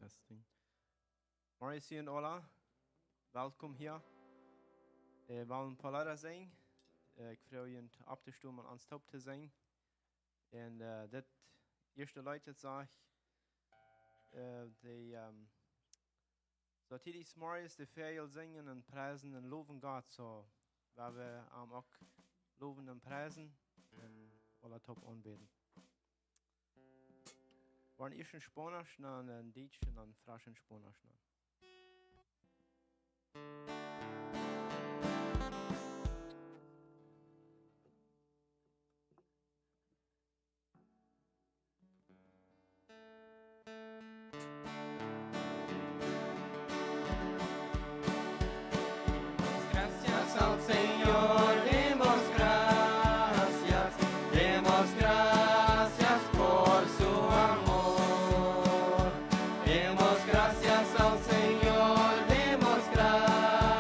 Testing. Mauricio und Ola, welkom hier. We wollen Palara zijn. Ik vreau je op te stomen aan stop te zijn. En dit eerste Leute zag so tidis Morris de veel zingen en prijzen en loven God zo. Waar we ook loven en prijzen en alle top aanbidden. Waren eerst een Spanisch, dan een Duits en dan Frans en Spanisch. Demos gracias al Señor, demos gracias.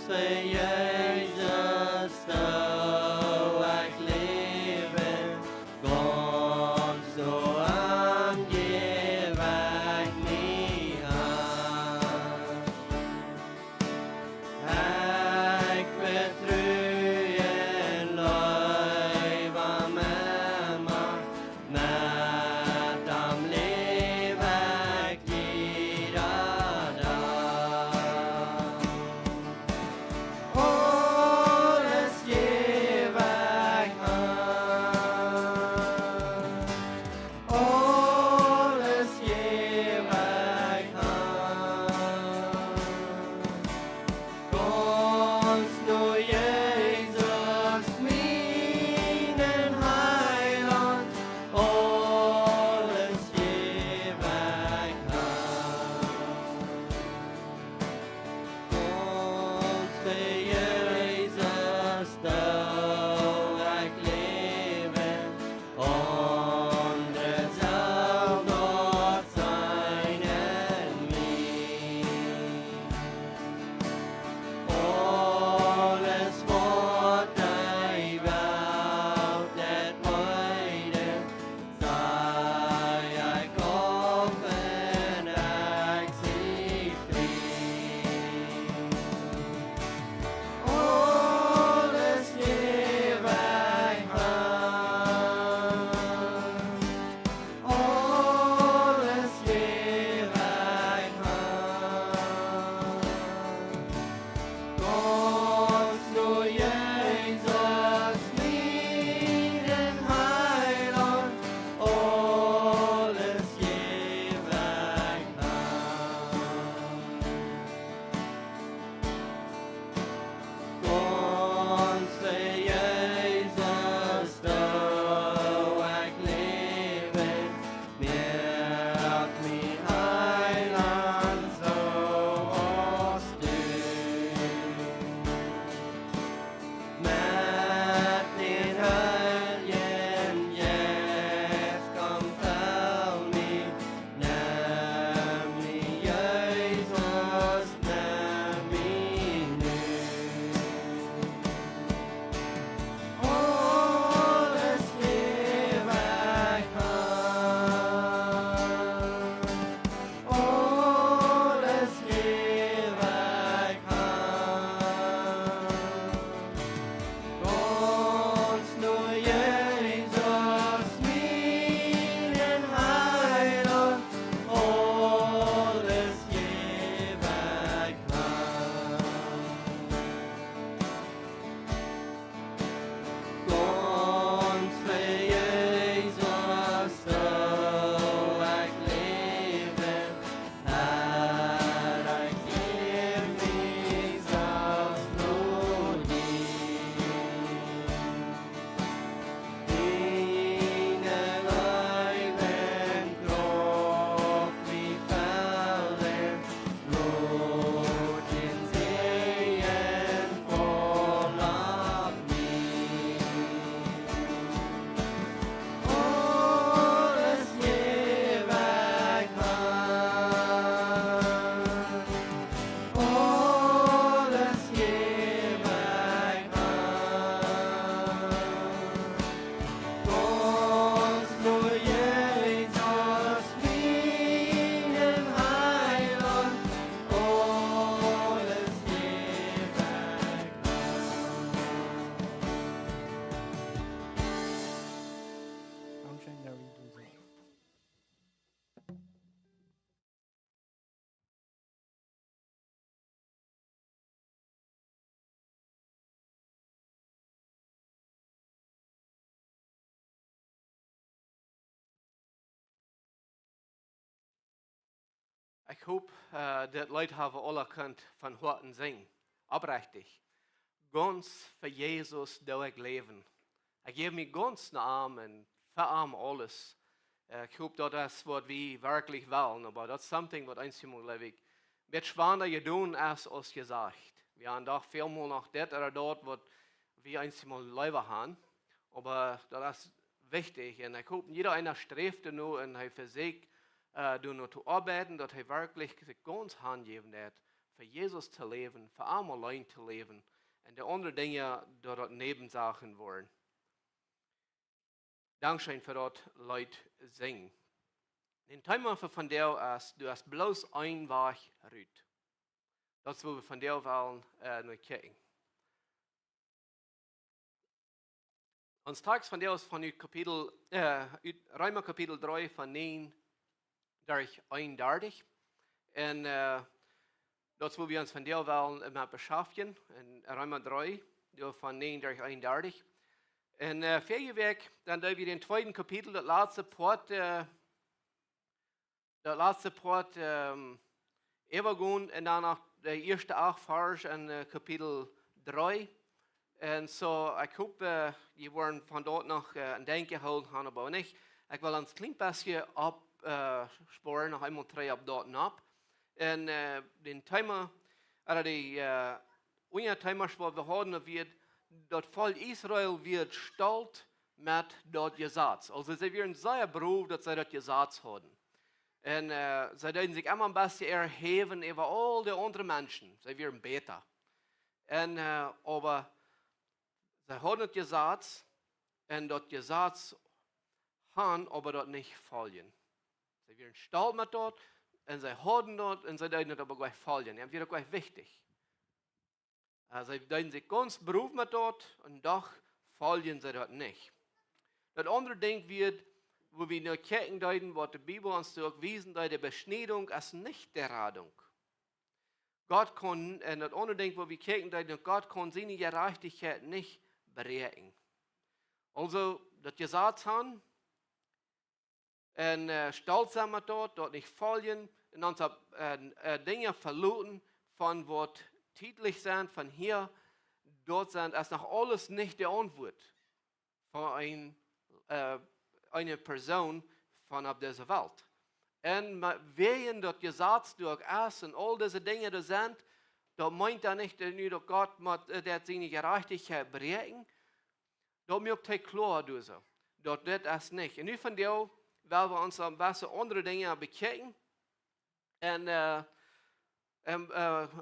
für Jesus zou ik leven, ganz so angeef ik niet aan. Ik vertrouw en leef aan mijn macht, met am leef ik iedere dag. Alles geef ik aan. Alles geef ik aan. Ganz nur Jesus, mijn Heiland, alles geef ik aan. Ganz für Jesus zou ik leven, andere zou dort zijn en mij. Alles wat hij wou, dat weide, zei ik op en ik zie vrij. Alles geef ik aan. Alles geef ik aan. Ganz nur Jesus, mijn Heiland, alles geef ik aan. Ganz für Jesus zou ik leven, met mijn Heiland zoals du. Met den Herren jetzt kom til meg, nemlig Jesus, nemlig nu. Alles geef ik aan. Alles geef ik aan. Ganz nur Jesus, mijn Heiland, alles geef ik aan. Ganz für Jesus zou ik leven, Herr, ik geef mezelf voor dich. Dine Leiden, Kraft wie Felder, Blut in Seen voll ab mich. Alles geef ik aan. Alles geef ik aan. Ganz nur Jesus, mijn Heiland, alles geef ik aan. Dankeschön, Larry. Du so. Ich hoop dat Leute hebben alle kunt van horen zingen. Oprechtig. Ganz für Jesus doe ik leven. Ik geef me ganz naar arm en verarm alles. Ich hoop dat das wat wir wirklich wollen, aber das ist something wat einmal lebe ich. Wird schwanger gedaan als gesagt. Wir haben doch vielmal noch das oder dort, was wir einmal leben haben. Aber das ist wichtig. Und ich hoffe, jeder einer strebt nur und er für sich nur zu arbeiten, dass er wirklich sich ganz hingeben wird für Jesus zu leben, für arm allein zu leben und die anderen Dinge dort Nebensachen waren. Dankeschön für dort Leute singen. Den Thema von der ist, du hast bloß ein Weg rüt. Das wo wir von der wollen nur kicken. Uns tags von der aus von Kapitel, Römer Kapitel 3 von 9 durch 31. Und das wo wir uns von der wollen immer beschäftigen. In Römer 3, von 9 durch 31. Und vier Weg, dann da wir den zweiten Kapitel, das letzte Part, übergehen und danach der erste 8 Vers in Kapitel 3. Und so, ich hoffe, die wollen von dort noch ein Denken holen, aber nicht. Ich will uns ein bisschen absporen, noch einmal 3 ab dort ab. Und den Thema, oder die Thema, was wir haben, wird, das Volk Israel wird stolz mit dort Gesetz. Also sie werden sehr berufen, dass sie das Gesetz haben. Und sie werden sich immer ein bisschen erheben über all die anderen Menschen. Sie werden besser. Und, aber sie haben das Gesetz und das Gesetz haben, aber dort nicht folgen. Sie werden stolz mit dort und sie haben dort und sie werden aber gleich folgen. Das wird gleich wichtig. Sie werden sich ganz berufen mit dort und doch folgen sie dort nicht. Das andere Ding wird, wo wir nur kicken deuten, was die Bibel uns durchwiesen, die Beschneidung ist nicht der Radung. Gott kann, und das andere Ding, wo wir kicken deuten, Gott kann seine Gerechtigkeit nicht berechnen. Also, das Gesetz haben, und stolz sein mit dort nicht folgen, und uns Dinge verloren, von was titelig sind, von hier, dort sind, ist noch alles nicht die Antwort von einer Person von auf dieser Welt. Und wenn das Gesetz durch ist und all diese Dinge da sind, da meint er nicht, dass Gott der seine Gerechtigkeit berechnen. Da mögt er klar durch. Dort das ist nicht. Und von der werden wir uns ein bisschen andere Dinge bekennen und ein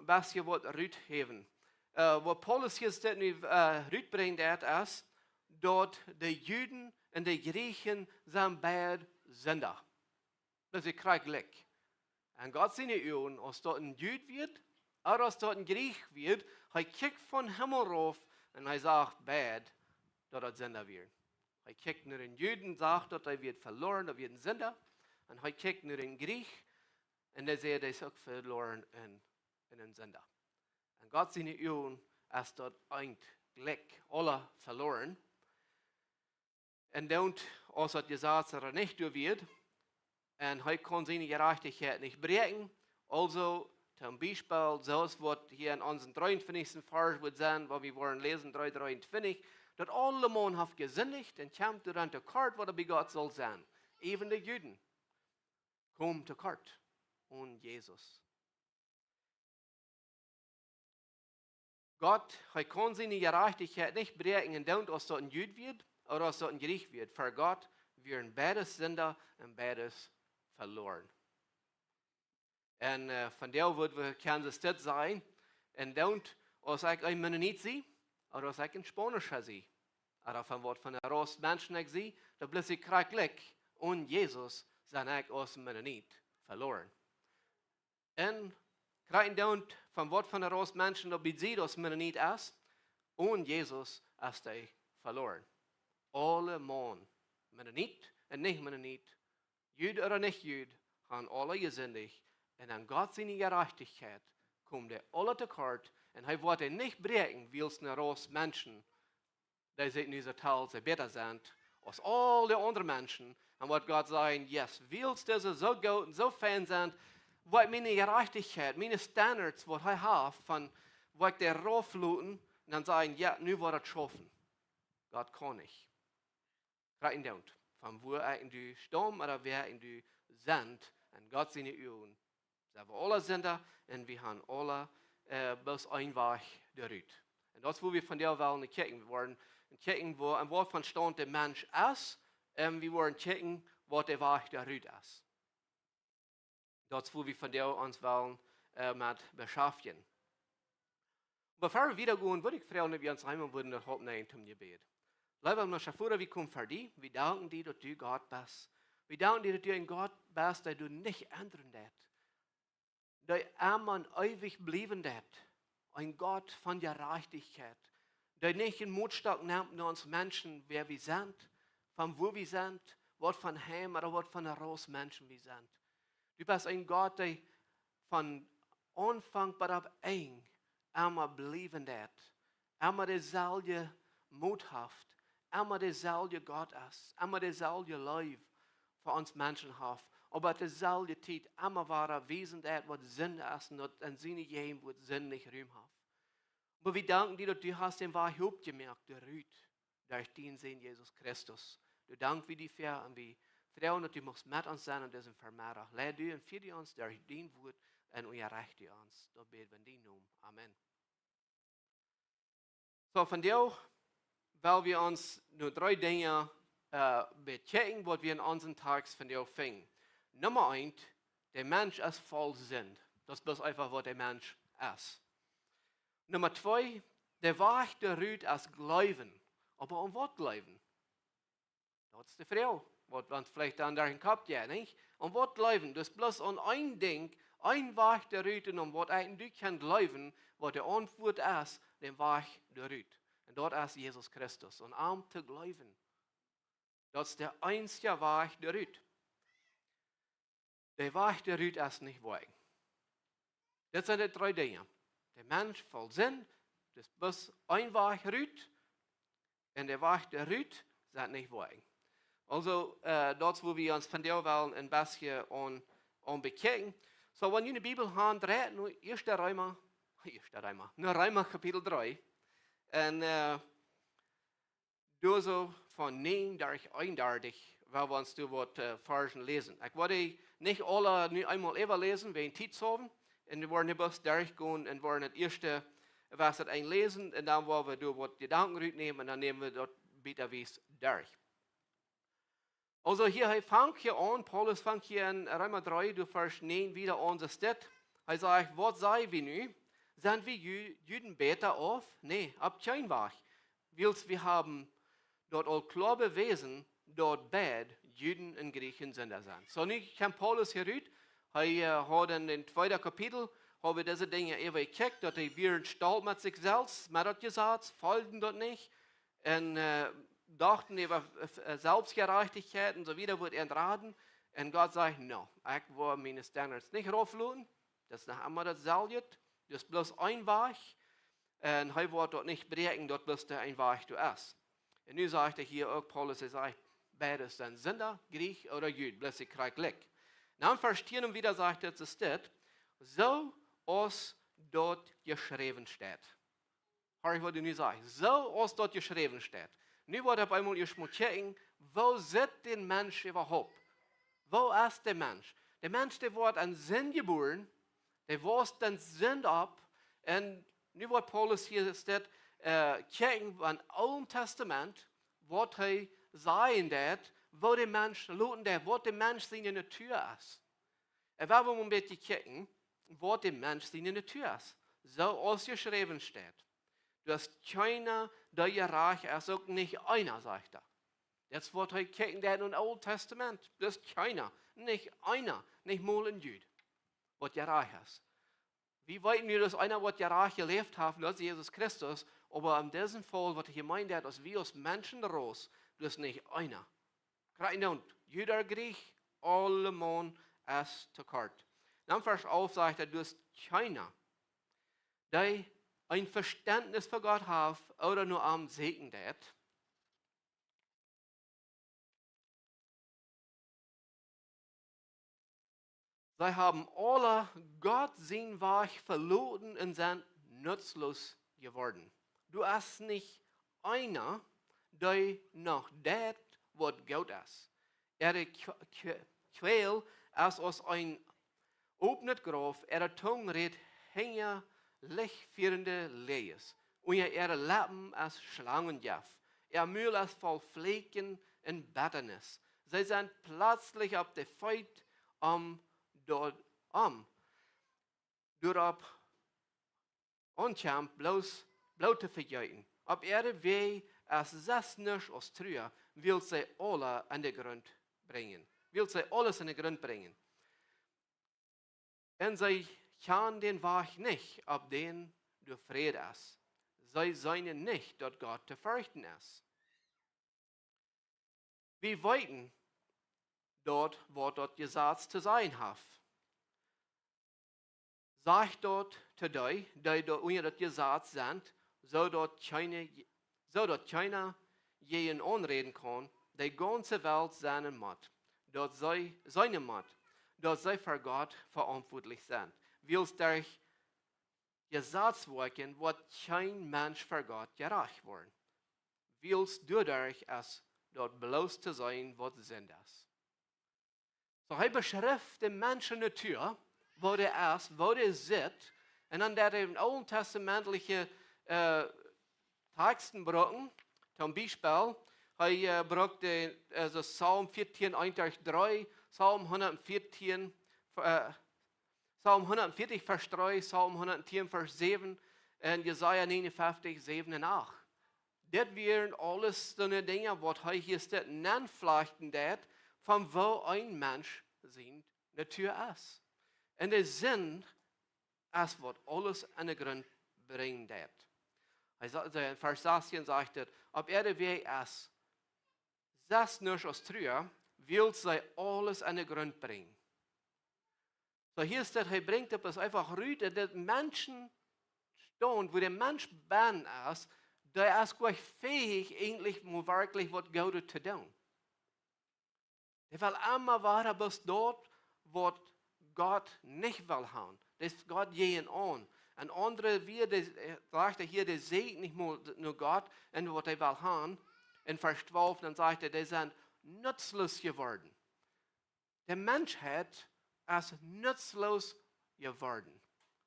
bisschen was Rüt haben. Was Paulus hier Rüt bringt, ist, dort die Juden und die Griechen sind beide Sünder. Das ist krank. Und Gott seine Augen, als dort ein Jude wird, oder als dort ein Griech wird, er kickt von Himmel rauf und er sagt, beide, dort er Sünder wird. Er kickt nur den Juden und sagt, dort er wird verloren, er wird ein Sünder. Und er kickt nur den Griech und er sagt, er ist auch verloren in ein Sünder. Und Gott seine Augen ist dort eigentlich alle verloren. Und dann, als das Gesetz nicht wird, und er kann seine Gerechtigkeit nicht brechen, also zum Beispiel, so was hier in unserem 53. Vers wird sein, wo wir wollen lesen, 3,23, dass alle Menschen haben gesündigt und kommt daran zu Kort, was bei Gott soll sein. Even die Juden kommen zu Kort und Jesus. Gott kann seine Gerechtigkeit nicht brechen, und dann, als dort ein Jude wird, oder als dort ein Griech wird. Für Gott werden beides Sünder und beides verloren. Und von der wird wir Kansas Stadt sein. Und dann, als ich ein Mennonit sehe, oder als ich ein Spanischer sehe, oder von was von der Rost Menschen ich sehe, da bleibt ich krank und Jesus sind ich aus dem Mennonit verloren. Und kriegen dann von was von der Rost Menschen, da bin sie aus Mennonit ist, und Jesus ist er verloren. Alle Menschen, Mennonit und nicht Mennonit, Jude oder nicht Jude, haben alle gesündigt. Und an Gott seine Gerechtigkeit kommt er alle zu Kort. Und er wollte nicht brechen, wie es eine Rost Menschen, die sich in dieser Teil sehr besser sind, als all die anderen Menschen. Und wird Gott sagen, yes, willst du so gut und so fein sind, was meine Gerechtigkeit, meine Standards, was ich habe, von was ich der raufluten, und dann sagen, ja, nu wird es schaffen. Gott kann nicht. Gerade in von wo du stamm oder wer du sind, und Gott seine Augen. Sie wir alle Sünder und wir haben alle bloß ein Weg darüber. Und das, wo wir von der wollen kicken. Wir wollen kicken, wo ein Wort von Stand der Mensch ist, und wir wollen kicken, was der Weg darüber ist. Das, wo wir von der uns wollen mit beschäftigen. Bevor wir wiedergehen, würde ich fragen, ob wir uns einmal würden das Hauptnehmen zum Gebet. Lieber noch Schafura, wie kommt für dich? Wir danken dir, dass du Gott bist. Wir danken dir, dass du ein Gott bist, der du nicht ändern wirst. Der immer und ewig bleiben wird. Ein Gott von der Gerechtigkeit. Der nicht in Mutstock nimmt, nur uns Menschen, wer wir sind, von wo wir sind, was von Heim oder was von heraus Menschen wir sind. Du bist ein Gott, der von Anfang bis ab eng immer bleiben wird. Immer derselbe Muthaft. Immer derselbe Gott ist. Immer derselbe Leib für uns Menschen hat. Aber derselbe Zeit immer wahrer Wesen wird, was Sinn ist und in seine Leben, wo Sinn nicht Raum hat. Aber wir danken dir, dass du hast den Wahrheit gemerkt, der Rüt, durch den Sinn Jesus Christus. Du dank wie die Fair und wie Frauen, dass du musst mit uns sein und diesen Vermehrung. Lehr du und führe uns durch dein Wort und erreiche uns. Da beten wir in deinem Namen. Amen. So, von dir, weil wir uns nur 3 Dinge bechecken, was wir in unseren Tags von dir finden. Nummer 1, der Mensch ist voll Sinn. Das ist einfach, was der Mensch ist. Nummer 2, der Wahrheit der Rüt ist Glauben. Aber um was glauben? Das ist die Frage, was uns vielleicht dann dahin kommt, ja, nicht? Um was glauben? Das ist bloß an ein Ding, ein Wahrheit der Rüt, und um was du kannst glauben, was der Antwort ist, dem Wahrheit der Rüt. Und dort ist Jesus Christus. Und arm zu glauben. Das ist der einzige Wahrheit der Rüt. Der Wahrheit der Rüt ist nicht wahr. Das sind die 3 Dinge. Der Mensch voll Sinn, das ist bloß ein Wahrheit Rüt. Und der Wahrheit der Rüt sind nicht wahr. Also, dort, wo wir uns von der Welt ein bisschen an bekennen. So, wenn ihr in die Bibel haben, dreht nur 1. Römer Kapitel 3. Und du so von 9 durch 31, weil wir uns du was Versen lesen. Ich wollte nicht alle nur einmal überlesen, wegen Zeit haben. Und wir wollen etwas durchgehen und wollen das erste Vers einlesen. Und dann wollen wir du was Gedanken nehmen und dann nehmen wir dort bitte wies durch. Also hier fängt hier an, Paulus fängt hier in Römer 3, du Vers 9 wieder an, das steht. Er sagt, was sei wir nun? Sind wir Juden besser auf? Nee, ab kein Wach. Wir haben dort all klar bewiesen, dort bad Juden und Griechen sind da sind. So nicht kann Paulus hier rüt, er hat in den 2. Kapitel, habe diese Dinge immer gekickt, dass er wieder stolz mit sich selbst, mit das gesagt, folgen dort nicht, und dachten über Selbstgerechtigkeit und so wieder, wird er entraten, und Gott sagt, no, ich will meine Standards nicht raufladen, das ist noch immer dasselbe, das ist bloß ein Weg, und er wird dort nicht brechen, dort bloß der ein Weg du ist. Und nun sagt er hier auch, Paulus sagt, beides sind Sünder, Griech oder Jüd, bloß ich krieg Glück. Dann verstehen und wieder sagt er, es steht, so als dort geschrieben steht. Hör ich, was du nun sagst. So als dort geschrieben steht. Nun wird auf einmal ihr checken, wo sitzt der Mensch überhaupt? Wo ist der Mensch? Der Mensch, der wird an Sinn geboren, der wäscht den Sinn ab, und nun wird Paulus hier steht, checken im Alten Testament, was er sagen wird, wo der Mensch looten der, was der Mensch seine Natur ist. Und wir wollen ein bisschen checken, was der Mensch seine Natur ist. So als geschrieben steht. Du hast keiner, der ihr reich ist, auch nicht einer, sagt er. Das wird er checken, der in dem Alten Testament. Das ist keiner, nicht einer, nicht mal ein Jüd, was ihr reich ist. Wie weit wir, dass einer, was ihr reich gelebt hat, das ist Jesus Christus, aber in diesem Fall, was hier meint, dass wir als Menschen raus, das ist nicht einer. Gerade jeder Griech, alle Mann ist zu kort. Dann Vers 11 sagt er, du hast keiner, der ein Verständnis für Gott hat oder nur am Segen hat. Sie haben alle Gott sein Weg verloren und sind nutzlos geworden. Du hast nicht einer, der noch das, was Gott ist. Er Quell ist aus ein opnet Graf, Tongue redt hängen lichtführende Lees. Und ihre Lappen als Schlangenjaff. Ihr Mühl ist voll Flecken und Bitternis. Sie sind plötzlich auf der Feit dort Doorop onkamp bloot te verjuiten. Op erde wij als zesners als truer, wil zij alle aan de grond brengen. Wil zij alles aan de grond brengen. En zij gaan den Weg nicht, op den du vrede is. Zij zijn nicht, dat God te fürchten is. Wir weten dort, wat dat gezegd te zijn heeft. Zeg dort today, dat wanneer dat gezegd zijn, zodat keiner je in onreden kan, de ganze Welt zijn moet. Dat zij zijn moet. Dat zij voor God verantwoordelijk zijn. Wils durch gezegd worden, wat geen mens voor God gerecht wordt. Wils dadurch es dat bloß te zijn wat sind is. So hij beschrijft de mensen natuur, wo der ist, wo der zit, en dan dat hij Oude Testamentliche Texten brocken, zum Beispiel, hij brockte also Psalm 14, 1 durch 3, Psalm 114, Psalm 140, Vers 3, Psalm 110, Vers 7 en Jesaja 59, 7 en 8. Dit wären alles so Dinge, was hij hier steht, nenflechten dat, von wo ein Mensch zijn natuur is. En de zin is wat alles aan de grond brengt dat. Hij sagt, in Vers 16 sagt er, op erde wie is, zes nurs als truer, wil zij alles aan de grond brengen. So hier steht, hij brengt het einfach ruid, dat Menschen staan, wo der Mensch ben is, der ist gleich fähig, eigentlich wirklich was Gutes zu tun. Der will immer weiter bis dort, was Gott nicht will haben. Das Gott gehen an. Und andere, sagt er hier, der sieht nicht nur Gott und was er will haben. In Vers 12, dann sagt er, die sind nutzlos geworden. Der Menschheit ist nutzlos geworden.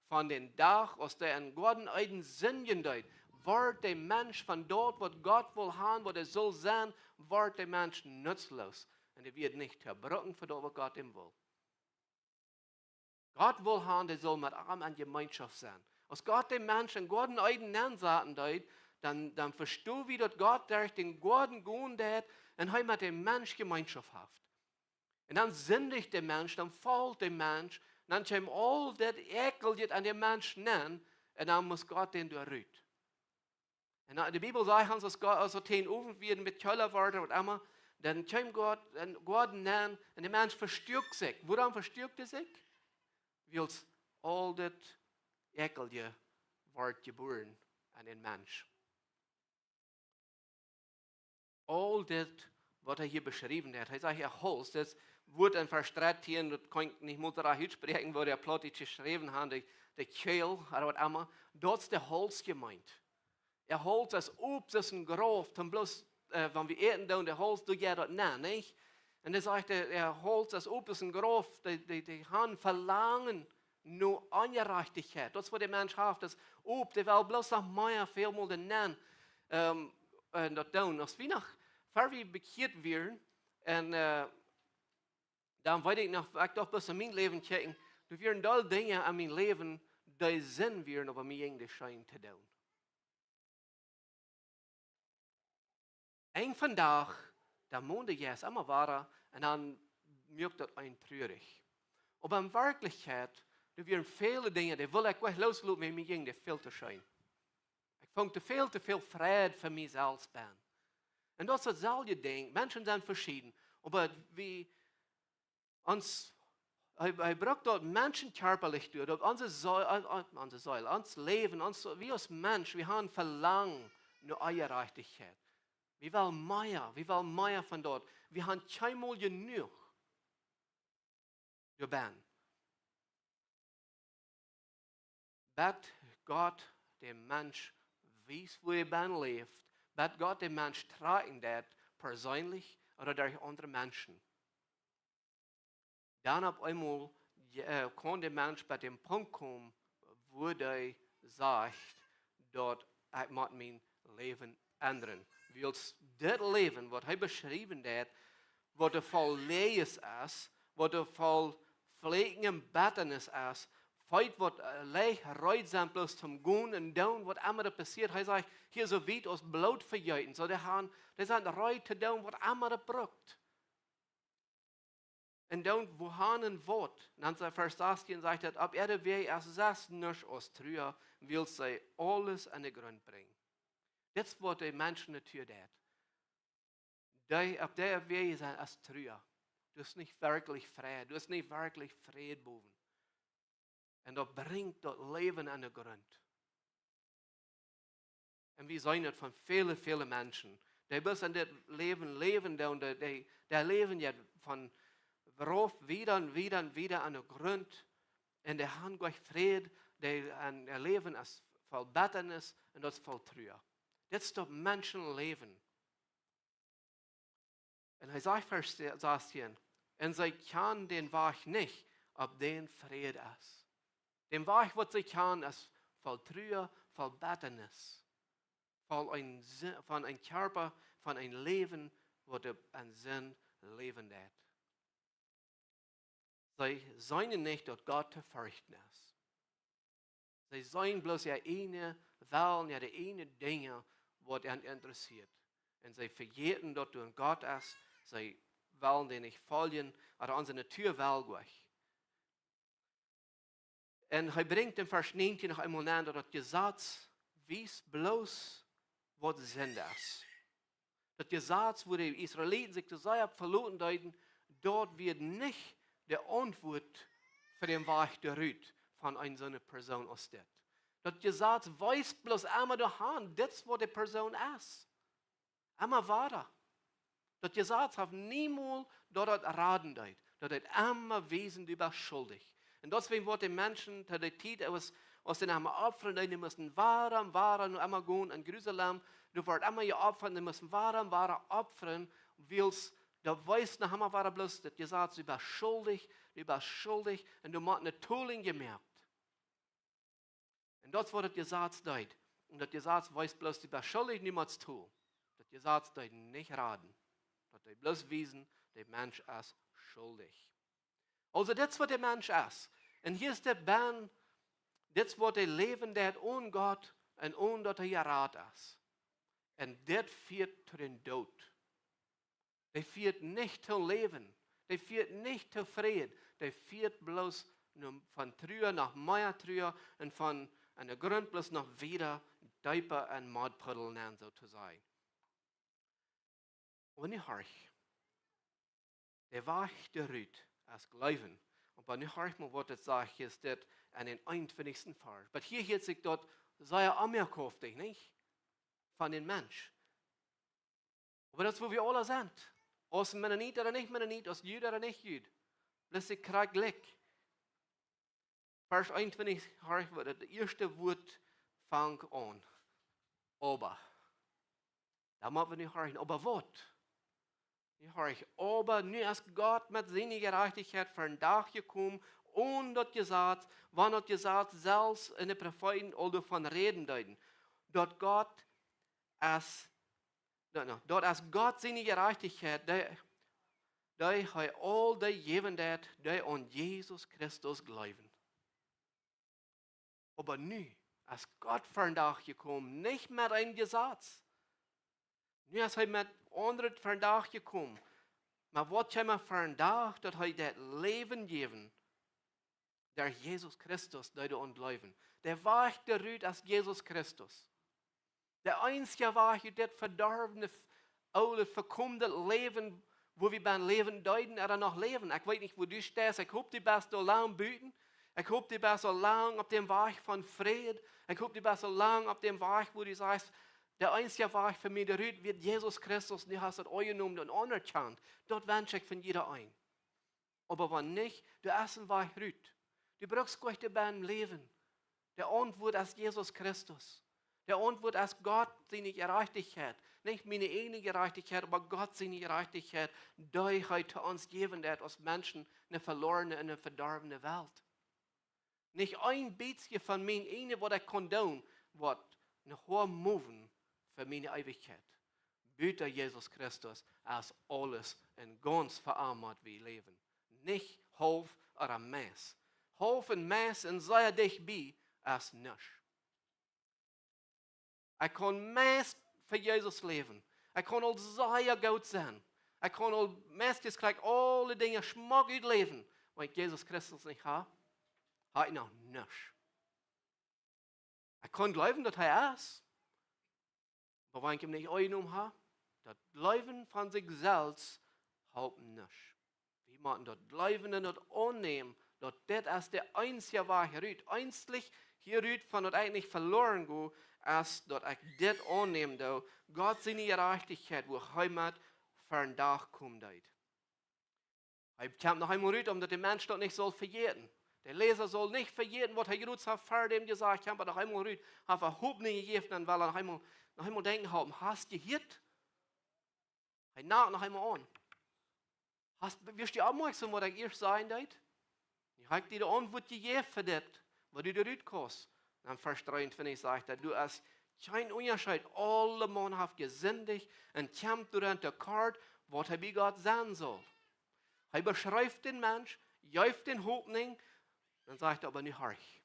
Von den Tag, aus der in Gott einen Sinn gedeiht, wird der Mensch von dort, was Gott will haben, was er soll sein, wird der Mensch nutzlos. Und er wird nicht zerbrochen für das, was Gott ihm will. Gott will haben, der soll mit allem in Gemeinschaft sein. Als Gott den Menschen Gott einen Nennsaten deut, dann verstehst du, wie das Gott durch den Gott gehen hat und er mit dem Mensch Gemeinschaft hat. Und dann sündigt der Mensch, dann fällt der Mensch, dann kommt all das Ekel, das an dem Mensch nennt, und dann muss Gott den durchrühren. Und die Bibel sagt uns, dass Gott also den Ofen wird mit Köllerwörter und immer, dann kommt Gott nennen und der Mensch verstärkt sich. Woran verstärkt er sich? Weil all das Ekel wird geboren an den Mensch. All das, was er hier beschrieben hat, er sagt, Holz, das wurde ein Verstreit hier, und das kann ich nicht mehr aussprechen, wo der Plot geschrieben hat, der Kehl, oder was immer, dort ist der Holz gemeint. Er holt das Obst, das ist ein Graf, dann bloß, wenn wir eten, dann der Holz, du gehst dort nein, nicht? Und er sagt, er holt das Obst, das ist ein Graf, die haben Verlangen, nur Ungerechtigkeit. Das, was der Mensch hat, das Obst, der will bloß noch mehr, viel mehr nennen, und das tun. Als wir noch, bevor wir bekehrt werden, und dann weiß ich noch, ich doch bis in mein Leben checken, du werden da Dinge an mein Leben, die Sinn werden, aber mir irgendwie scheint zu tun. Ein von Tag, der Mond ist immer wahr, und dann merkt das ein traurig. Aber in Wirklichkeit, da werden viele Dinge, die will ich gleich loslassen, wenn mir irgendwie viel zu scheint. Ich fange zu viel Frieden für mich selbst an. Und das ist dasselbe Ding. Menschen sind verschieden. Aber wie uns, er braucht dort Menschen körperlich durch, unsere Säule, unser Leben, wir als Mensch, wir haben Verlangen nach Gerechtigkeit. Wir wollen mehr von dort. Wir haben keinmal genug. Wir ben. Bet Gott dem Mensch weiß, wo ben lebt. Bet Gott dem Mensch tragen das persönlich oder durch andere Menschen. Dann auf einmal kann der Mensch bei dem Punkt kommen, wo er sagt, dort ich muss mein Leben ändern. Weil das Leben, was er beschrieben hat, was er voll Lees ist, was er voll Pflegen und Bettenis ist, Feit wordt leicht rijdsam bloos zum Goen en doen wat immer er passiert. Hij zegt, hier zo weit als bloot verjuiten. So die zijn rijdt te doen wat immer er brukt. En dan wohan en wat. En dan zei vers 18 zegt dat, op erde wij als 6 nisch als truer, wil zij alles aan de grond brengen. Dat is wat de mensen natuurlijk deed. Op der wij zijn als truer. Du ist nicht wirklich frei. Du ist nicht wirklich Frieden boven. Und dat bringt das Leben an den Grund. Und wir sehen das von vielen Menschen. Die müssen das Leben leben, und die leben jetzt von worauf wieder und wieder an den Grund. Und die haben gleich Frieden, die leben als voll Bitternis und das voll Trauer. Das ist das Menschenleben. Und er sagt Vers 16, und sie kann den Weg nicht, ob den Frieden ist. Den Weg, was sie kann, ist voll Trauer, voll Bitternis. Von einem Körper, von einem Leben, wo ein Sinn leben wird. Sie sollen nicht, dass Gott zu fürchten ist. Sie sollen bloß ja eine Welt, ja die eine Dinge, was ihn interessiert. Und sie vergessen, dass du ein Gott ist. Sie wollen dir nicht folgen, oder unsere Natur will gleich. Und er bringt in Vers 19 noch einmal an, dass das Gesetz wies bloß, was Sinn ist. Das Gesetz, wo die Israeliten sich zu sehr verloren deuten, dort wird nicht der Antwort für den Weg der Rüt von einer so einer Person aus das. Das Gesetz weiß bloß einmal der Hand, das ist, was die Person ist. Einmal weiter. Das Gesetz hat niemals dort raten deut. Das ist immer wesentlich überschuldig. Und deswegen wird die Menschen, die Zeit aus den Opfern, die müssen wahren, nur einmal gehen in Jerusalem. Du wirst immer ihr Opfern, die müssen wahren opfern, weil da weiß noch einmal war bloß, das Gesetz überschuldig, und du machst eine Tooling gemerkt. Und das wird das Gesetz deut. Und das Gesetz weiß bloß überschuldig, niemals tun. Das Gesetz deut nicht raten. Das deut bloß wiesen, der Mensch ist schuldig. Also das, was der Mensch ist. Und hier ist der Band, das, was der Leben der ohne Gott und ohne dass er Rat ist. Und das führt zu dem Tod. Das führt nicht zum Leben. Das führt nicht zu Frieden. Das führt bloß von Trüher nach mehr Trüher und von einer Grund bloß noch wieder Deiper und Mordpuddel an, so zu sein. Und ich höre, der war der Rüt als Glauben. Und wenn ich höre mal, was das sagt, ist das an den 21. Vers. Aber hier hat sich dort sehr anerkauft, nicht? Von den Menschen. Aber das ist, wo wir alle sind. Aus Mennonit oder nicht Mennonit, aus Jüd oder nicht Jüd. Das ist gerade gleich. Vers 21, das erste Wort fängt an. Aber. Da müssen wir nicht hören, aber was? Ich höre, aber nu ist Gott mit seiner Gerechtigkeit für den Tag gekommen und das Gesetz, wann das Gesetz selbst in den Propheten all davon reden deuten. Dort ist Gott seine Gerechtigkeit, die hat all die gegeben, die an Jesus Christus glauben. Aber nu ist Gott für den Tag gekommen, nicht mit einem Gesetz. Nu ist er mit anderen für den Tag gekommen. Maar wat jij maar voor een dag dat hij dat leven geven, der Jesus Christus, die du ontleven. Der Weg der Rüt als Jesus Christus. Der einzige Weg, das verdorvene, oude, verkommende Leben, wo wir beim Leben deuten oder noch leben. Ich weiß nicht, wo du stehst. Ich hoffe, du bist so lang büten. Ich hoffe, du bist so lang auf dem Weg von Frieden. Ich hoffe, du bist so lang auf dem Weg, wo du sagst, der einzige Weg für mich, der Rüt, wird Jesus Christus, und du hast es angenommen und anerkannt. Dort wünsche ich von jeder ein. Aber wenn nicht, du hast einen Weg Rüt. Du brauchst gar nicht beim Leben. Der Antwort ist Jesus Christus. Der Antwort ist Gott, seine Gerechtigkeit. Nicht meine eigene Gerechtigkeit, aber Gott, seine Gerechtigkeit, die heute uns geben wird als Menschen eine verlorene, eine verdorbene Welt. Nicht ein bisschen von mir, eine, was ich kondon, wird eine hohe Moven für meine Ewigkeit. Bitte Jesus Christus als alles und ganz verarmt wie Leben. Nicht halb oder Mess. hoffen, Maß und sehr dich bei, als nicht. Ich kann meest für Jesus leben. Ich kann al sehr gut sein. Ich kann al meestens krijg alle Dinge schmack uitleven. Maar ik Jesus Christus nicht habe, habe ich noch nichts. Ich kann glauben, dass er ist. Aber wenn ich ihm nicht eingenommen habe, das Leben von sich selbst habe ich nicht. Wir müssen das Leben und das annehmen, dass das ist der einzige Weg hierüt. Einzig hierüt von das eigentlich verloren geht, als dass ich das annehme, da Gott seine Gerechtigkeit, wo Heimat für einen Tag kommt. Ich komme noch einmal rüt, dass der Mensch das nicht soll verjähren. Der Leser soll nicht verjähren, was er genutzt hat, vor dem gesagt, ich habe noch einmal rüt, hat er überhaupt nicht gegeben, weil er noch einmal denken haben, hast du gehört? Er nagt noch einmal an. Wirst du aufmerksam, was ich erst sagen darf? Ich habe dir die Antwort gegeben für das, was du da rüt kannst. Dann Vers 23 sagt er, du hast kein Unterschied, alle Mann haben gesündigt und kämpft durch die Karte, was er bei Gott sein soll. Er beschreibt den Mensch, jäuft den Hoffnung, dann sagt er aber nicht horch.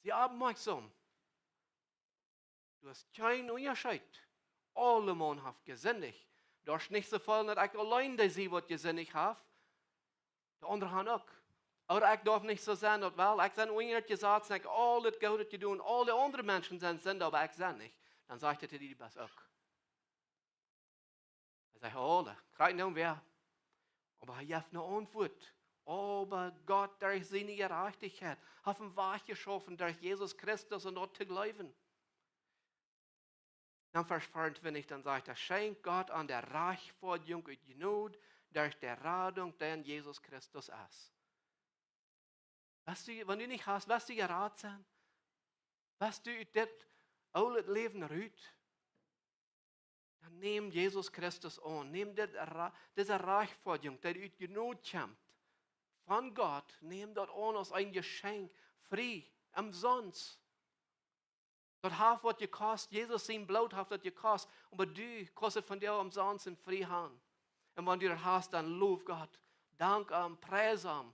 Sie aufmerksam. Du hast kein Unterschied. Alle Mann haben gesündigt. Du hast nicht so viel, dass ich allein der sie, was gesündigt habe. Die anderen haben auch. Aber ich darf nicht so sein, dass weil ich sein Unrecht gesagt habe, ich all das Gute zu tun, alle anderen Menschen sind, aber ich sein nicht. Dann sagt er die das auch. Er sagt, alle, krieg nicht wer. Aber er hat eine Antwort. Aber Gott, durch seine Gerechtigkeit, hat ihn wach geschaffen, durch Jesus Christus und dort zu glauben. Dann Vers 24, dann sagt er, schenkt Gott an der Reichforderung und Genug durch die Radung, den Jesus Christus ist. Weißt du, wenn du nicht hast, was du gerat sein? Was du das alles Leben rüht? Dann nimm Jesus Christus an. Nimm diese Reichforderung, die ut Genug kommt. Von Gott, nimm das an als ein Geschenk. Frei, umsonst. Das hat was gekostet. Jesus sein Blut hat das gekostet. Aber du kostet von dir umsonst in frei haben. Und wenn du das hast, dann lob Gott. Dank ihm, preis ihm.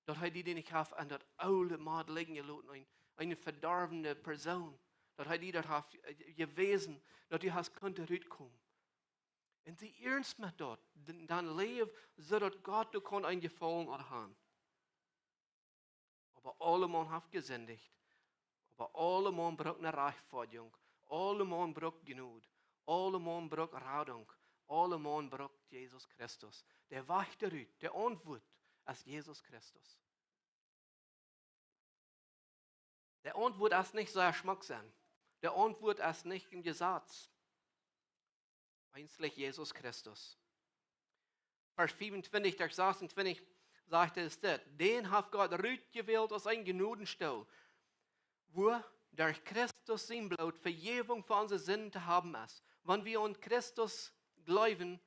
Dat hij die niet heeft aan dat oude maat liggen gelaten, een verdorvene persoon. Dat hij die dat heeft gewezen, dat hij has kunt uitkomen. En die ernst met dat, dan leef zodat God du kon een gefallen aan. Aber alle man heeft gesündigt. Aber alle man braucht eine Rechtfertigung. Alle man braucht Genug. Alle man braucht Radung. Alle man braucht Jesus Christus. Der wacht eruit, der Antwort. Als Jesus Christus. Der Antwort ist nicht so schmacksam. Der Antwort ist nicht im Gesetz. Einzig Jesus Christus. Vers 25, Vers 26 sagt es das. Den hat Gott rüt gewählt als ein Gnadenstall, wo durch Christus sein Blut Vergebung für unsere Sünden haben ist. Wenn wir an Christus glauben,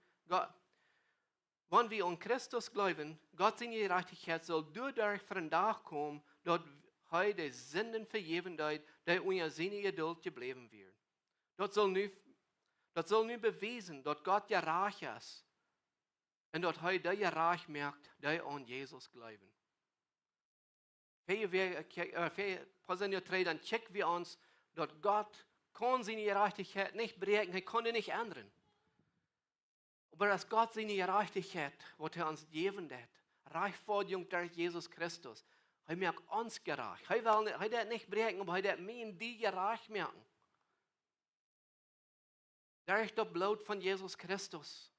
wenn wir an Christus glauben, Gott seine Gerechtigkeit soll dadurch für den Tag kommen, dass er die Sünden vergeben hat, die unter seine Geduld geblieben wird. Das soll nur beweisen, dass Gott gerecht ist und dass er die gerecht merkt, die an Jesus glauben. Passagier 3, dann checken wir uns, dass Gott kann seine Gerechtigkeit nicht brechen, er kann nicht ändern. Aber dass Gott seine Gerechtigkeit, was er uns geben hat, Rechtfertigung durch Jesus Christus, er merkt uns gerecht. Er will nicht brechen, aber er will mir die gerecht merken. Durch das Blut von Jesus Christus.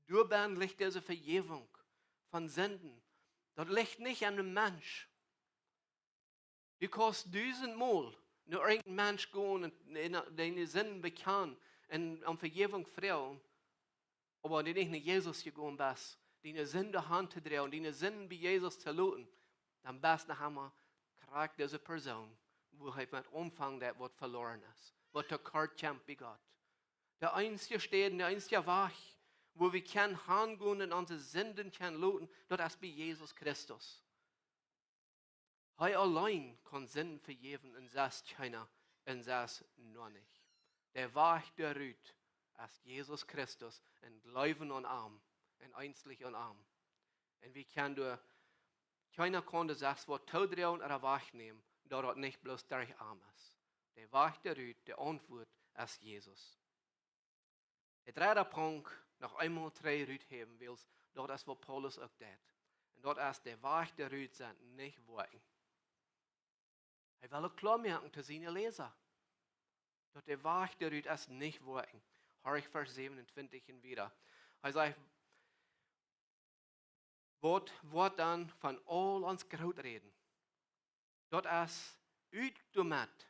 Durch liegt diese Vergebung von Sünden. Das liegt nicht an einem Mensch. Du kannst 1000-mal nur irgendein Mensch gehen und deine Sünden bekennen und um Vergebung fragen. Aber wenn du nicht Jesus gegangen bist, deine Sünde Hand zu drehen und deine Sünden bei Jesus zu lassen, dann bist du noch einmal kriegt diese Person, wo halt mit Umfang das was verloren ist, was der Kart kämpft bei Gott. Der einzige Steht, der einzige Weg, wo wir können hingehen und unsere Sünden können lassen, das ist bei Jesus Christus. Er allein kann Sünden vergeben und das keiner und das nur nicht. Der Weg der Rüt als Jesus Christus und glauben an Arm und einzig an Arm. Und wir können Keiner konnte das Wort toedrehen oder wegnehmen, da das nicht bloß durch arm ist. Der Weg der Rüt, der Antwort ist Jesus. Der dritte Punkt, noch einmal 3 Rüt haben willst, dort ist, was Paulus auch tut. Und dort ist der Weg der Rüt sind nicht wirken. Er will auch klar machen zu seinen Leser. Dort der Weg der Rüt ist nicht wirken. Hör ich Vers 27 wieder. Er sagt, wird dann von all uns Graut reden. Dort ist uitdomet.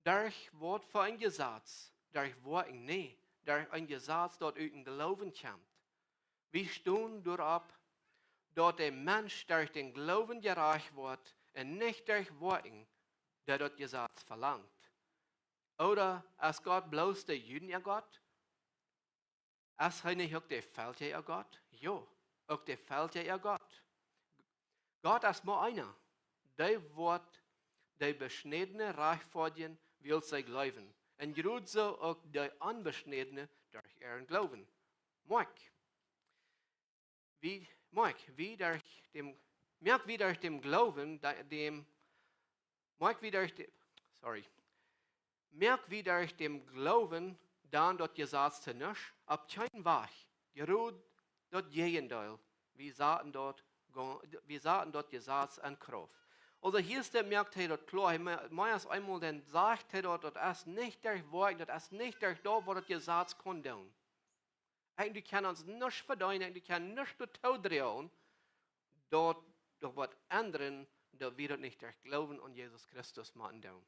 Durch wordt voor een gezats. Durch woorden nee. Durch een gezats dat uit een geloven komt. We staan erop dat der Mensch durch den Glauben gerecht wird und nicht durch Worten, der das Gesetz verlangt. Oder ist Gott bloß der Juden ihr Gott? Ist er nicht auch der Felder ihr Gott? Ja, auch der Felder ihr Gott. Gott ist nur einer. Der wird der beschnittene reich verdienen, will sie glauben. Und gerade so auch der Unbeschnittene durch ihren Glauben. Merk wie durch dem Glauben, dann dort Gesetz zu nicht, ab keinen Weg, gerade dort Gegenteil, wir sahen dort Gesetz an Kraft. Also hier ist der merkt er dort klar, meist einmal dann sagt er dort, das ist nicht durch Worte, das ist nicht durch dort, wo das Gesetz kann tun. Eigentlich kann uns nicht verdienen, eigentlich kann nicht dazu drehen, dort durch was anderen, da wir nicht durch Glauben an Jesus Christus machen tun.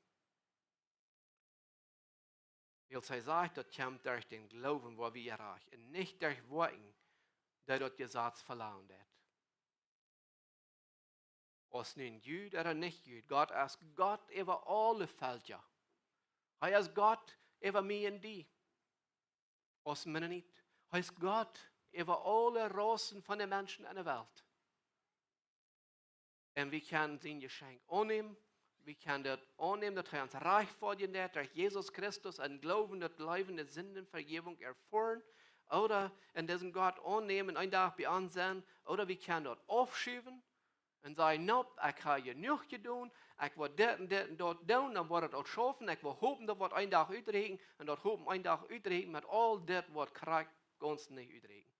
Weil sie sagt, das kommt durch den Glauben, wo wir erreichen, und nicht durch Worte, die dort Gesetz verlangt hat. Als nun Jud oder nicht Jud, Gott ist Gott über alle Felder. Er ist Gott über mich und die. Als Mennonit. Er ist Gott über alle Rassen von den Menschen in der Welt. Und wir können sein Geschenk annehmen. Wir können das annehmen, dass er uns reich verdienen hat, durch Jesus Christus und Glauben, das Leben der Sündenvergebung erfahren. Oder in diesem Gott annehmen, einen Tag bei uns sein. Oder wir können dort aufschieben. Und sagen, nope, ich habe genug getan, ich will das und das und dort tun, dann wird es auch schaffen, ich will hoffen, dass wir einen Tag uitregen, und dort hoffen einen Tag uitregen, mit all das, was kriegt, ganz nicht uitregen.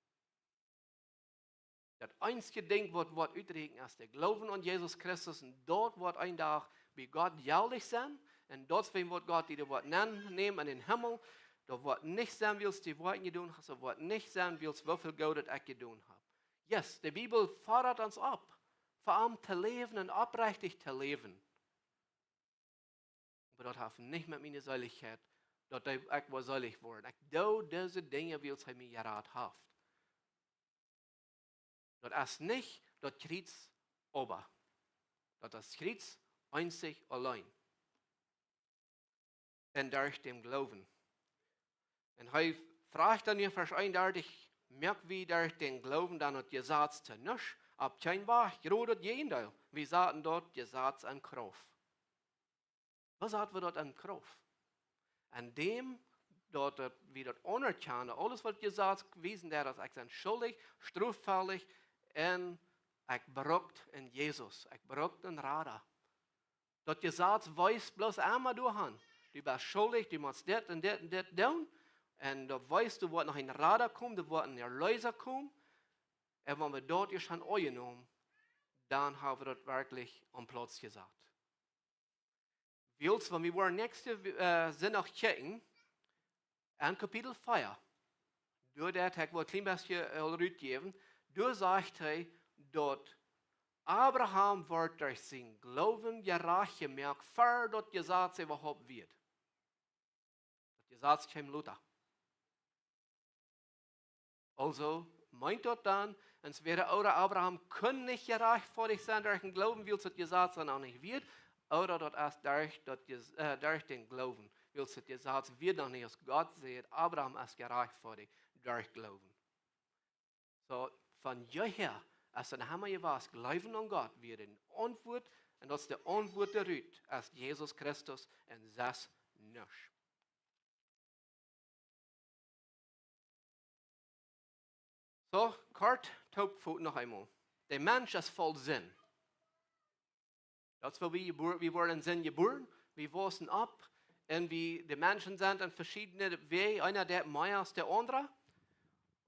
Das einzige Ding, was uitregen, ist der Glauben an Jesus Christus, und dort wird ein Tag bei Gott jährlich sein, und dort wird Gott die Wort nehmen in den Himmel, da wird nicht sein, wie es die Worte getan hast, da wird nicht sein, wie es wieviel Geld ich getan habe. Yes, die Bibel fordert uns ab. Vor allem zu leben und aufrichtig zu leben. Aber das hat nicht mit meiner Seligkeit, dass ich was selig wurde. Ich tue diese Dinge, wie es mir geraten hat. Das ist nicht das Kreuz ober. Das ist Kreuz einzig allein. Und durch den Glauben. Und er fragt dann hier Vers 31, merkt wie durch den Glauben dann das Gesetz zu nichts, ab kein Weg, gerade Gegenteil. Wir sagten dort Gesetz an Kraft. Was sagt wir dort an Kraft? An dem, dort wir dort anerkennen, alles was Gesetz gewesen ist, dass ich bin schuldig, straffällig und ich beruckt in Jesus, ich beruckt in Rada. Das Gesetz weiß bloß einmal du han. Du bist schuldig, du musst das und das und das tun. Und da weißt du, was noch ein Rada kommt, da wird ein Erlöser kommen. Und wenn wir dort schon angenommen, dann haben wir das wirklich am Platz gesagt. Wenn wir nächste Sonntag checken, an Kapitel 4, durch das habe ich ein klein bisschen gegeben, durch sagt er, dort Abraham wird durch sein Glauben gerecht gemacht, vor das Gesetz überhaupt wird. Das Gesetz kam Luther. Also meint dort dann, es wäre oder Abraham kann nicht gerecht vor dich sein durch den Glauben, weil es das Gesetz dann auch nicht wird, oder dort erst durch den Glauben, weil es das Gesetz wird noch nicht, als Gott sieht, Abraham ist gerecht vor dich durch Glauben. So, von jeher, als dann haben wir was, Glauben an Gott, wird eine Antwort, und das ist die Antwort der Rüt, als Jesus Christus, und das nicht. So, Kurt Taubfoot noch einmal. Der Mensch ist voll Sinn. Das ist, weil wir wurden sind geboren, wir wachsen ab und die Menschen sind in verschiedenen Wegen. Einer der mehr als der andere.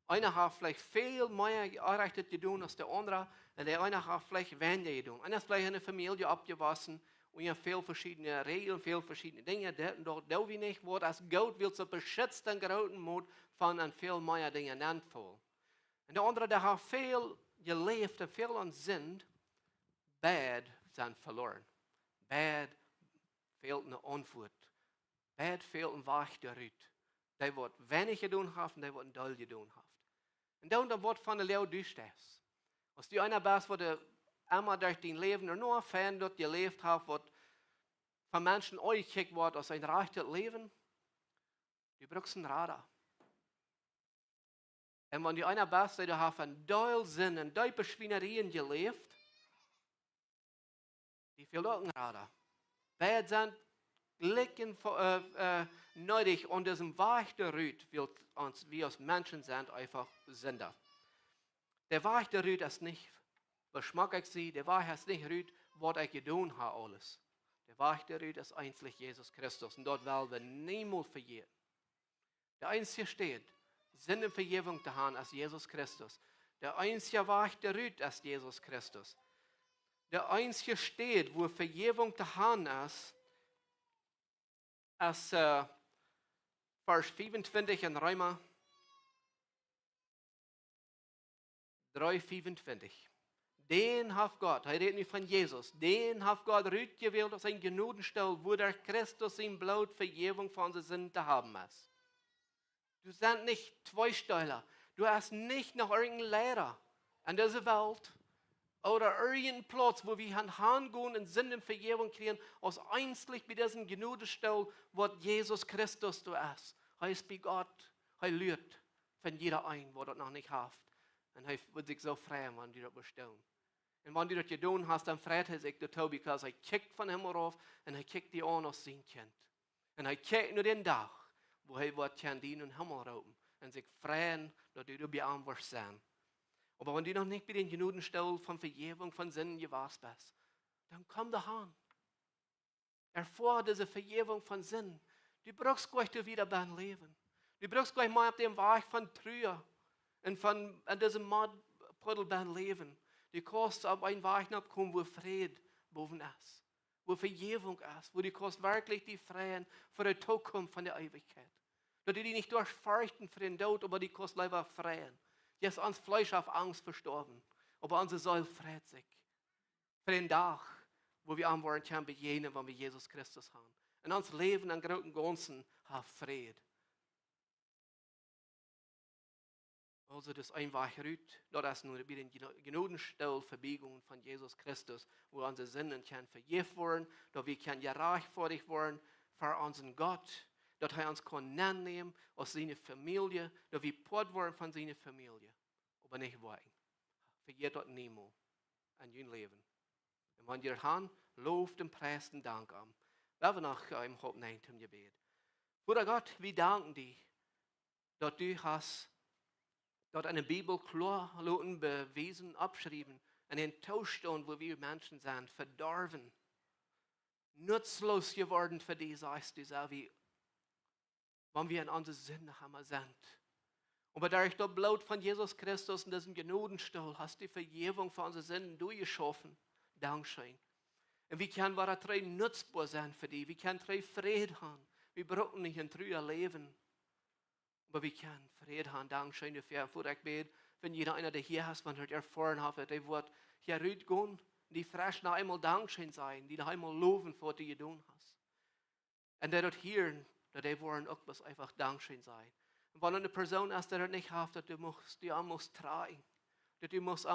Einer hat vielleicht viel mehr gearbeitet getan als der andere. Und der eine hat vielleicht weniger getan. Einer ist vielleicht in der Familie abgewachsen. Und ihr viel verschiedene Regeln, viel verschiedene Dinge. Dort und dort, da wie nicht, wo das Gott will, so beschützt den großen Mut von an viel mehr Dingen voll. Und der andere, der hat viel gelebt und viel an Sinn, bad sind verloren. Bad fehlt eine Antwort. Bad fehlt ein Weg darüber. Die wird wenig getan haben, die wird doll getan haben. Und dann wird von der Leo durchstehst. Als die einer bist, wo der einmal durch dein Leben nur Fan dort gelebt hat, wird von Menschen angekickt wird als ein rechtes Leben, du brauchst einen Radar. Und wenn die einer bist, der hat von doll Sinn und doll Beschwinerien gelebt, die fehlt auch ein Radar. Bad sind Blicken nötig und diesem Weg der Rüt wird uns, wir als Menschen sind, einfach Sünder. Der Weg der Rüt ist nicht, was schmack ich sie, der Weg ist nicht Rüt, was ich getan habe alles. Der Weg der Rüt ist einzig Jesus Christus und dort werden wir niemals verjähren. Der einzige steht, Sinn und Vergebung zu haben ist Jesus Christus. Der einzige Weg der Rüt ist Jesus Christus. Der einzige steht, wo Vergebung zu haben ist, als Vers 25 in Römer 3,25. Den hat Gott, er redet nicht von Jesus, den hat Gott Rüt gewählt aus einem Gnadenstuhl, wo der Christus im Blut Vergebung von unseren Sünden zu haben ist. Du bist nicht Zweisteiler, du hast nicht noch irgendeinen Lehrer an dieser Welt oder irgendeinen Platz, wo wir hingehen und Sinn und Vergebung kriegen, aus einzig bei diesem Gnadenstuhl, wo Jesus Christus du ist. Er ist bei Gott, er lügt von jeder ein, wo das noch nicht hat. Und er wird sich so freuen, wenn die das bestellen. Und wenn du das getan hast, dann freut er sich dazu, weil er kickt von Himmel rauf und er kickt die an als sein Kind. Und er kickt nur den Tag, wo er wird dienen und Himmel rauben und sich freuen, dass du beantwortet sein. Aber wenn du noch nicht bei den Gnadenstuhl von Vergebung, von Sünden gewahrt bist, dann komm dahin. Erfahr diese Vergebung von Sünden. Du brauchst gleich wieder beim Leben. Du brauchst gleich mal auf dem Weg von Trühe und von diesem Mordpuddel beim Leben. Du kannst auf einen Weg kommen, wo Fried boven ist, wo Vergebung ist, wo du kannst wirklich die freien für die Zukunft von der Ewigkeit. Dass du die nicht durchfürchten für den Tod, aber die kannst lieber freien. Jetzt ans Fleisch auf Angst verstorben, aber unsere Seele freut sich. Für den Tag, wo wir am Wort können begegnen, wenn wir Jesus Christus haben. Und unser Leben im Großen und Ganzen hat Frieden. Also das einfach Rüt, das ist nur bei den Gnadenstuhl Verbiegungen von Jesus Christus, wo unsere Sünden können vergeben werden, dass wir können gerecht vor dich werden, für unseren Gott, dass er uns kann nehmen aus seiner Familie, dass wir Port werden von seiner Familie. Aber nicht weinen. Vergeht das niemals an dein Leben. Und wenn ihr Hand lobt und preist und dankt ihm, werden wir noch im Hauptnein zum Gebet. Bruder Gott, wir danken dir, dass du hast dort eine Bibel klar bewiesen, abgeschrieben, an den Zustand, wo wir Menschen sind, verdorben, nutzlos geworden für die, sagst du, so wie wenn wir in unsere Sünde haben sind. Und dadurch das Blut von Jesus Christus in diesem Gnadenstuhl hast du die Vergebung für unsere Sünden durchgeschaffen. Dankeschön. Und wir können wahre drei nutzbar sein für die. Wir können drei Frieden haben. Wir brauchen nicht ein trüger Leben. Aber wir können Frieden haben. Dankeschön dafür. Vor ich bete, wenn jeder einer, der hier ist, man hat erfahren hat, der wird hier rausgehen, die frisch noch einmal Dankeschön sein, die noch einmal loben für was du getan hast. Und der dort hier, der wollen auch was einfach Dankeschön sein. Und wenn eine Person ist, der nicht hat, dass du musst tragen. Dass du musst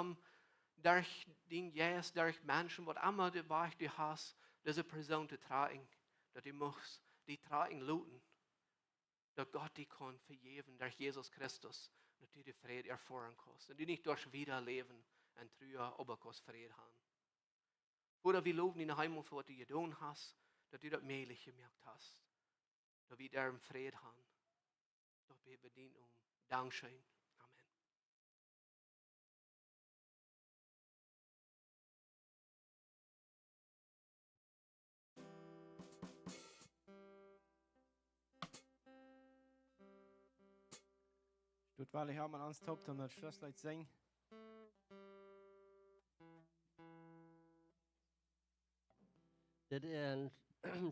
durch den Jes, durch Menschen, was immer du weißt, du hast, diese Person zu tragen. Dass du musst die tragen looten. Dass Gott die kann vergeben durch Jesus Christus. Dass du die Friede erfahren kannst. Und du nicht durch Wiederleben und Trühe, aber kannst Friede haben. Oder wir loben in der Heimat für was du getan hast, dass du das mählich gemerkt hast. Dass wir da Frieden haben. Dass wir bedienen. Dankeschön. Gut, weil ich habe ans Top, dann das Schlusslied singen. Dit en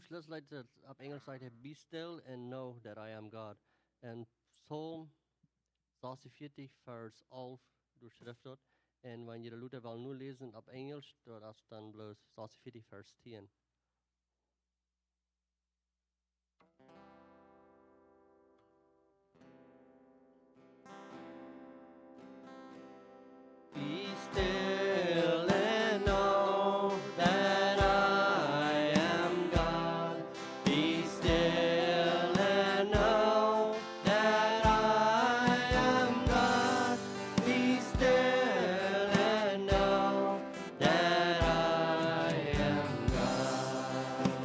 slutslied dat op Engels zegt hij, be still and know that I am God. En Psalm 46 vers 11 door schrift dort. En wanneer je de Luther wil nu lezen op Engels, dat is dan bloos 46 vers 10. Be still and know that I am God. Be still and know that I am God. Be still and know that I am God.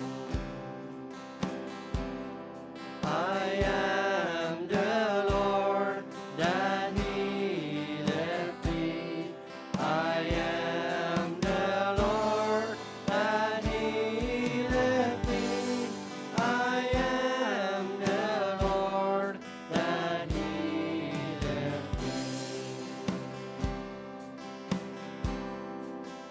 I am the Lord that healeth thee. I am the Lord that healeth thee. I am the Lord that healeth thee.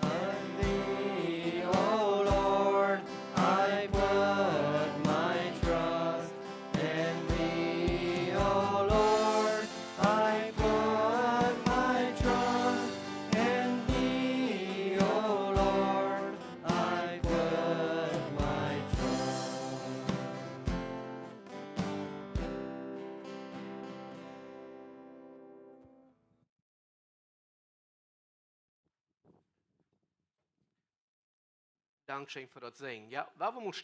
On thee, O Lord, I put my trust. In thee, O Lord, I put my trust. In thee, O Lord, I put my trust. Dankeschön für das Singen. Ja, warum muss